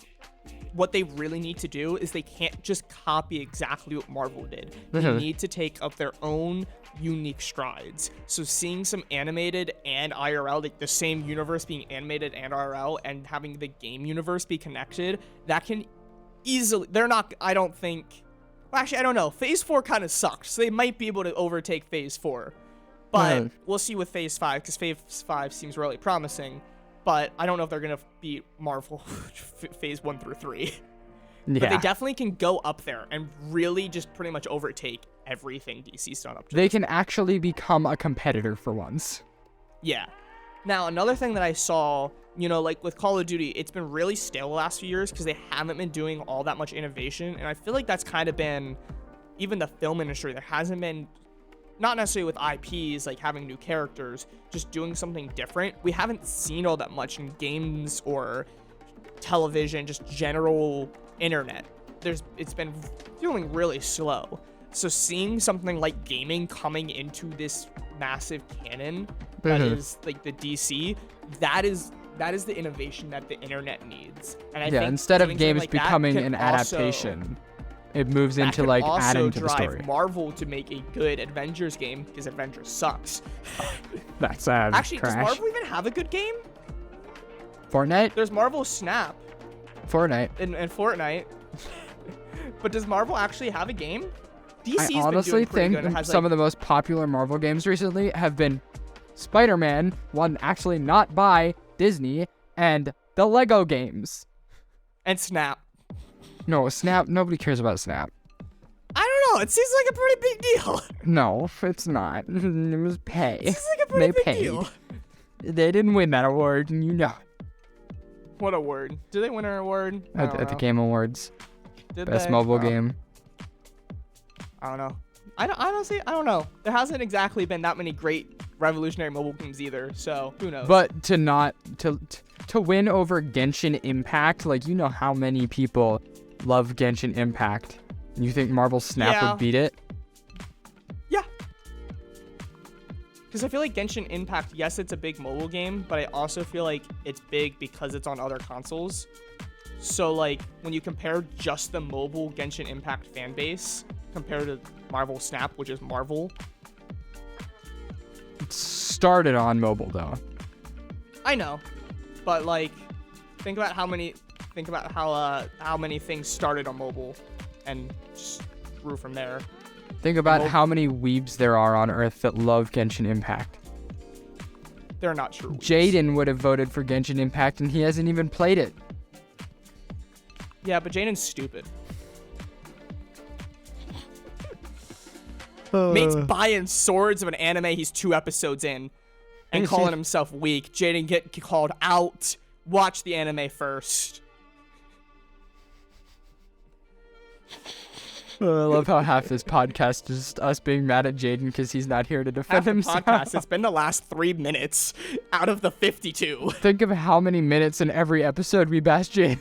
what they really need to do is they can't just copy exactly what Marvel did. They need to take up their own unique strides. So seeing some animated and IRL, like the same universe being animated and IRL, and having the game universe be connected, that can easily, they're not, I don't think, well, actually, I don't know. Phase 4 kind of sucked, so they might be able to overtake Phase 4. But we'll see with Phase 5, because Phase 5 seems really promising. But I don't know if they're going to beat Marvel Phase 1 through 3. yeah. But they definitely can go up there and really just pretty much overtake everything DC's done up to They this can point. actually become a competitor for once. Yeah. Now, another thing that I saw, like with Call of Duty, it's been really stale the last few years because they haven't been doing all that much innovation. And I feel like that's kind of been, even the film industry, there hasn't been, not necessarily with IPs, like having new characters, just doing something different. We haven't seen all that much in games or television, just general internet. It's been feeling really slow. So seeing something like gaming coming into this massive canon that is like the DC, that is the innovation that the internet needs. And I think instead of doing something games like that becoming can an also- adaptation, it moves that into could like also adding to the drive story. Marvel to make a good Avengers game because Avengers sucks. That's Actually, trash. does Marvel even have a good game? Fortnite? There's Marvel Snap Fortnite. and Fortnite. But does Marvel actually have a game? DC's I honestly been doing pretty think good. It has, some of the most popular Marvel games recently have been Spider-Man, one actually not by Disney, and the Lego games. and Snap. No, Snap, nobody cares about Snap. I don't know. It seems like a pretty big deal. No, it's not. It was pay. It seems like a pretty They big paid. deal. They didn't win that award, and you know. What award? Did they win an award? I don't At the know. Game Awards. Did Best they? mobile Oh, game. I don't know. Honestly, I don't know. There hasn't exactly been that many great revolutionary mobile games either, so who knows? But to win over Genshin Impact, like, you know how many people love Genshin Impact. You think Marvel Snap Yeah. would beat it? Yeah. Because I feel like Genshin Impact, yes, it's a big mobile game, but I also feel like it's big because it's on other consoles. So, like, when you compare just the mobile Genshin Impact fan base compared to Marvel Snap, which is Marvel, It started on mobile, though. I know, but like, think about how many things started on mobile and just grew from there. Think about Mo- how many weebs there are on Earth that love Genshin Impact. They're not true. Jaden would have voted for Genshin Impact, and he hasn't even played it. Yeah, but Jaden's stupid. Mate's buying swords of an anime he's 2 episodes in and calling himself weak. Jaden get called out. Watch the anime first. I love how half this podcast is just us being mad at Jaden because he's not here to defend Half the himself. podcast, it's been the last 3 minutes out of the 52. Think of how many minutes in every episode we bash Jaden.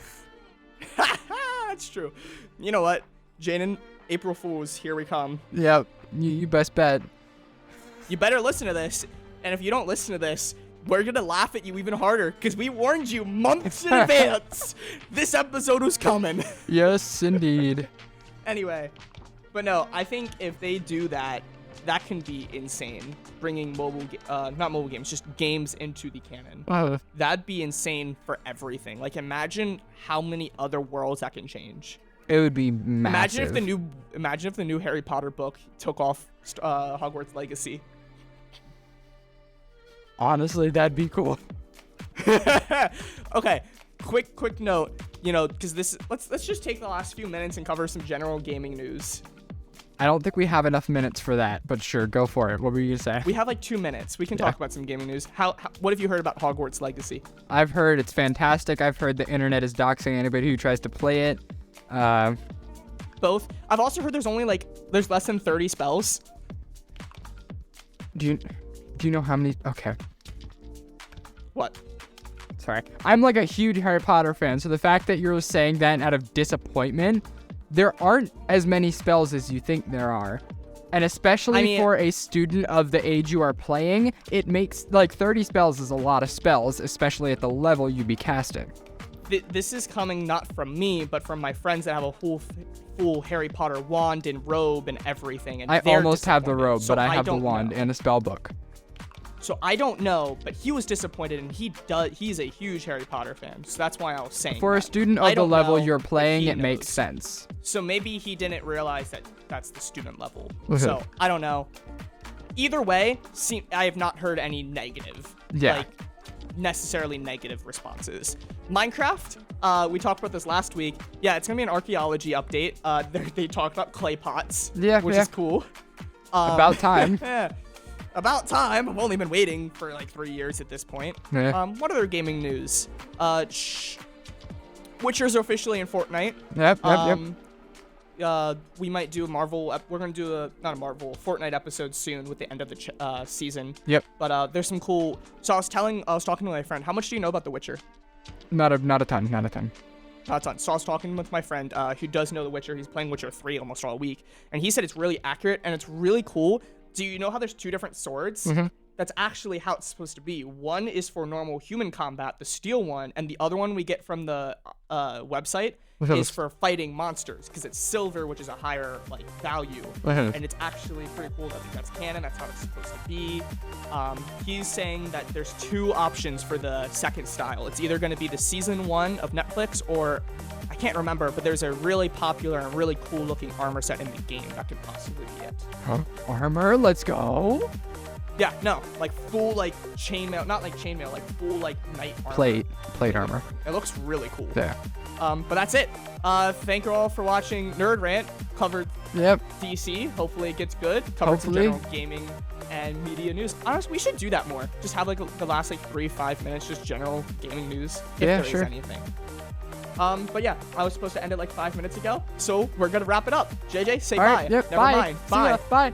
That's true. You know what? Jaden, April Fools, here we come. Yep, you best bet. You better listen to this. And if you don't listen to this, we're going to laugh at you even harder because we warned you months in advance this episode was coming. Yes, indeed. Anyway, but no, I think if they do that, that can be insane. Bringing not mobile games, just games into the canon. That'd be insane for everything. Like, imagine how many other worlds that can change. It would be massive. Imagine if the new Harry Potter book took off Hogwarts Legacy. Honestly, that'd be cool. Okay, quick note, because let's just take the last few minutes and cover some general gaming news. I don't think we have enough minutes for that, but sure, go for it. What were you gonna say? We have like 2 minutes. We can talk about some gaming news. What have you heard about Hogwarts Legacy? I've heard it's fantastic. I've heard the internet is doxing anybody who tries to play it. Both. I've also heard there's less than 30 spells. Do you know how many? Okay. What? Sorry. I'm like a huge Harry Potter fan, so the fact that you're saying that out of disappointment, there aren't as many spells as you think there are. And especially for a student of the age you are playing, it makes 30 spells is a lot of spells, especially at the level you'd be casting. This is coming not from me, but from my friends that have a full Harry Potter wand and robe and everything. And I almost have the robe, but I have the wand and a spell book. So I don't know, but he was disappointed, and he's a huge Harry Potter fan, so that's why I was saying For that. a student of the level you're playing, it makes sense. So maybe he didn't realize that that's the student level. So I don't know. Either way, I have not heard any negative, necessarily negative responses. Minecraft, we talked about this last week. Yeah, it's gonna be an archaeology update. They talked about clay pots, which is cool. About time. Yeah. About time. I've only been waiting for 3 years at this point. Yeah. What other gaming news? Witcher's officially in Fortnite. Yep. We might do we're gonna do not a Fortnite episode soon with the end of the season. Yep. But there's some cool. So I was talking to my friend. How much do you know about The Witcher? Not a ton. Not a ton. So I was talking with my friend who does know The Witcher. He's playing Witcher 3 almost all week, and he said it's really accurate and it's really cool. Do you know how there's 2 different swords? Mm-hmm. That's actually how it's supposed to be. One is for normal human combat, the steel one, and the other one we get from the website is for fighting monsters, because it's silver, which is a higher value, and it's actually pretty cool. I think that's canon. That's how it's supposed to be. He's saying that there's 2 options for the second style. It's either going to be the season 1 of Netflix, or I can't remember, but there's a really popular and really cool looking armor set in the game that could possibly be it. Armor, let's go. Yeah, no, full chainmail, not chainmail, full knight armor. Plate armor. It looks really cool. Yeah. But that's it. Thank you all for watching NerdRant. Covered DC. Hopefully it gets good. Covered some general gaming and media news. Honestly, we should do that more. Just have the last 3-5 minutes, just general gaming news. If there is anything. But yeah, I was supposed to end it 5 minutes ago, so we're gonna wrap it up. JJ, say bye. Yep, Never mind. Bye. Bye.